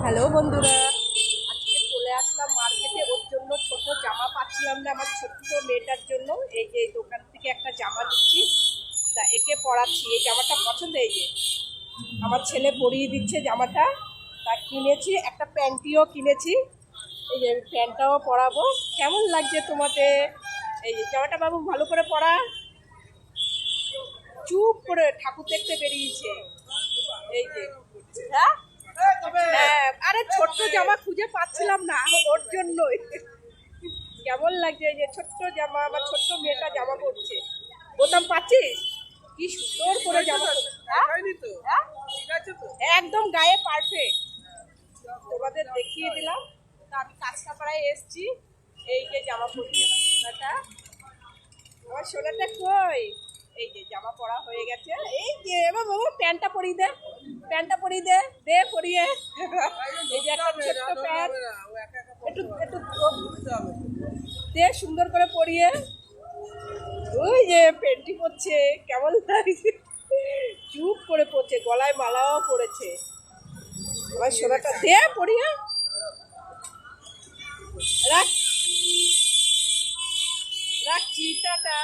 Hello বন্ধুরা, আজকে চলে আসলাম মার্কেটে। ওর জন্য ছোট জামা পাচ্ছিলাম না আমার ছোট্ট মেয়েটার জন্য। এই যে এই দোকান থেকে একটা জামা নিচ্ছি, তা একে পরাচ্ছি। এই জামাটা পছন্দ, এই যে আমার ছেলে পরিয়ে দিচ্ছে জামাটা। তা কিনেছি, একটা প্যান্টিও কিনেছি। এই যে প্যান্টটাও পরাবো। কেমন লাগছে তোমাদের? এই যে জামাটা বাবু ভালো করে পরা। চুপ করে ঠাকুর দেখতে বেরিয়েছে। এই যে হ্যাঁ হ্যাঁ, আরে ছোট্ট জামা খুঁজে পাচ্ছিলাম না ওর জন্যই। কেমন লাগছে? এই যে ছোট্ট জামা, আমার ছোট্ট মেয়েটা জামা পরছে। বোতাম পাচ্ছিস? কি সুন্দর করে জামা পরছে। হ্যাঁ? হ্যাঁ? একদম গায়ে পারফেক্ট। তোমাদের দেখিয়ে দিলাম। তা আমি কাঁচরাপাড়ায় এসছি। এই যে জামা পরছে আমার সোনাটা। আমার সোনাটা কই? এই যে জামা পরা হয়ে গেছে। এই যে এবার বাবু প্যান্টটা পরিয়ে দে, প্যান্টটা পরিয়ে দে, দে পরিয়ে। এই যে একটা ছোট্ট প্যান্ট, একটু একটু দে সুন্দর করে পরিয়ে। ওই যে প্যান্টি পরছে, কেমন লাগছে? চুপ করে পরছে, গলায় মালাও পরেছে। আমার সোনাটা দে পরিয়ে। রাখ, রাখছি, টাটা।